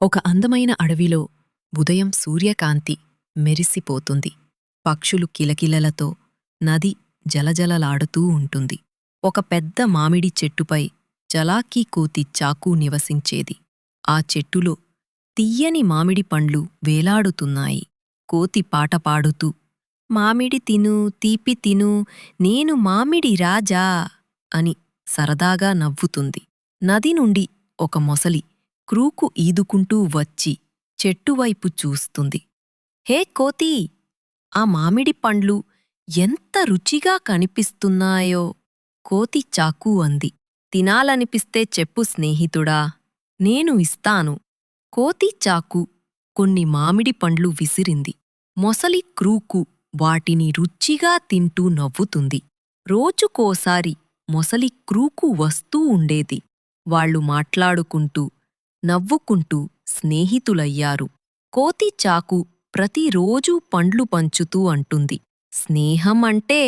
ఒక అందమైన అడవిలో ఉదయం సూర్యకాంతి మెరిసిపోతుంది. పక్షులు కిలకిలలతో నది జలజలలాడుతూ ఉంటుంది. ఒక పెద్ద మామిడి చెట్టుపై చలాకీ కోతి చాకు నివసించేది. ఆ చెట్టులో తియ్యని మామిడి పండ్లు వేలాడుతున్నాయి. కోతి పాట పాడుతూ, మామిడి తిను, తీపి తిను, నేను మామిడి రాజా అని సరదాగా నవ్వుతుంది. నది నుండి ఒక మొసలి క్రూకు ఈదుకుంటూ వచ్చి చెట్టువైపు చూస్తుంది. హే కోతీ! ఆ మామిడి పండ్లు ఎంత రుచిగా కనిపిస్తున్నాయో! కోతి చాకు అంది. తినాలనిపిస్తే చెప్పు స్నేహితుడా, నేను ఇస్తాను. కోతి చాకు కొన్ని మామిడి పండ్లు విసిరింది. మొసలి క్రూకు వాటిని రుచిగా తింటూ నవ్వుతుంది. రోజుకోసారి మొసలి క్రూకు వస్తూ ఉండేది. వాళ్ళు మాట్లాడుకుంటూ నవ్వుకుంటూ స్నేహితులయ్యారు. కోతి చాకు ప్రతిరోజూ పండ్లు పంచుతూ అంటుంది, స్నేహం అంటే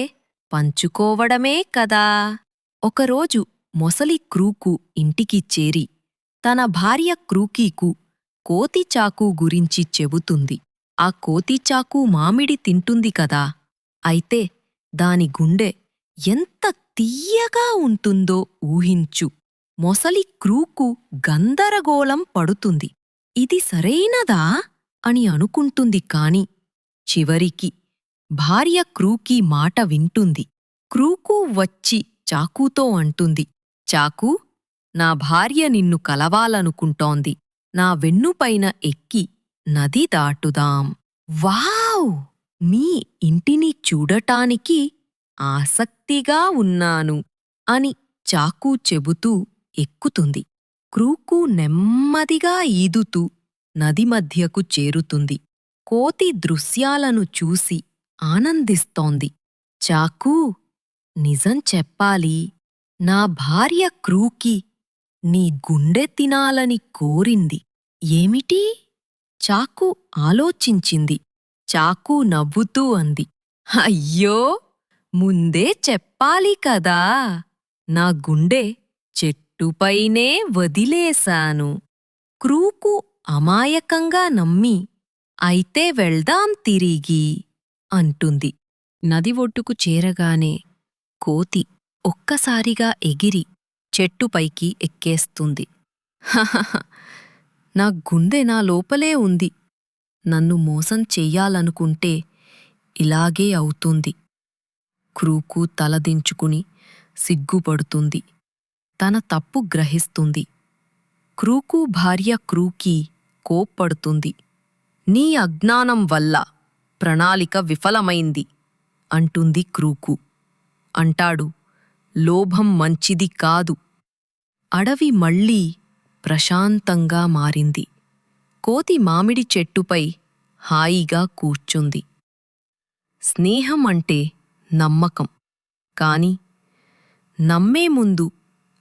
పంచుకోవడమే కదా. ఒకరోజు మొసలి క్రూకు ఇంటికి చేరి తన భార్య క్రూకీకు కోతిచాకు గురించి చెబుతుంది. ఆ కోతిచాకు మామిడి తింటుంది కదా, అయితే దాని గుండె ఎంత తియ్యగా ఉంటుందో ఊహించు. మొసలి క్రూకు గందరగోళం పడుతుంది. ఇది సరైనదా అని అనుకుంటుంది కాని చివరికి భార్య క్రూకీ మాట వింటుంది. క్రూకు వచ్చి చాకుతో అంటుంది, చాకు, నా భార్య నిన్ను కలవాలనుకుంటోంది. నా వెన్నుపైన ఎక్కి నది దాటుదాం. వావ్! మీ ఇంటిని చూడటానికి ఆసక్తిగా ఉన్నాను అని చాకు చెబుతూ ఎక్కుతుంది. క్రూకు నెమ్మదిగా ఈదుతూ నది మధ్యకు చేరుతుంది. కోతి దృశ్యాలను చూసి ఆనందిస్తోంది. చాకూ, నిజం చెప్పాలి, నా భార్య క్రూకి నీ గుండె తినాలని కోరింది. ఏమిటి? చాకు ఆలోచించింది. చాకు నవ్వుతూ అంది, అయ్యో, ముందే చెప్పాలి కదా. నా గుండె చెట్టుపైనే వదిలేశాను. క్రూకు అమాయకంగా నమ్మి, అయితే వెళ్దాం తిరిగి అంటుంది. నది ఒడ్డుకు చేరగానే కోతి ఒక్కసారిగా ఎగిరి చెట్టుపైకి ఎక్కేస్తుంది. హహహ, నా గుండె నా లోపలే ఉంది. నన్ను మోసం చెయ్యాలనుకుంటే ఇలాగే అవుతుంది. క్రూకు తలదించుకుని సిగ్గుపడుతుంది. తన తప్పు గ్రహిస్తుంది. క్రూకు భార్య క్రూకీ కోప్పడుతుంది. నీ అజ్ఞానం వల్ల ప్రణాళిక విఫలమైంది అంటుంది క్రూకు. అంటాడు, లోభం మంచిది కాదు. అడవి మళ్ళీ ప్రశాంతంగా మారింది. కోతి మామిడి చెట్టుపై హాయిగా కూర్చుంది. స్నేహం అంటే నమ్మకం, కాని నమ్మే ముందు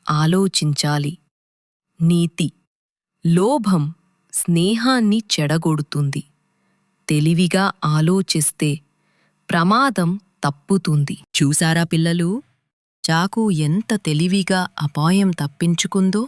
ఆలోచించాలి. నీతి: లోభం స్నేహాన్ని చెడగొడుతుంది. తెలివిగా ఆలోచిస్తే ప్రమాదం తప్పుతుంది. చూసారా పిల్లలు, చాకు ఎంత తెలివిగా అపాయం తప్పించుకుందో?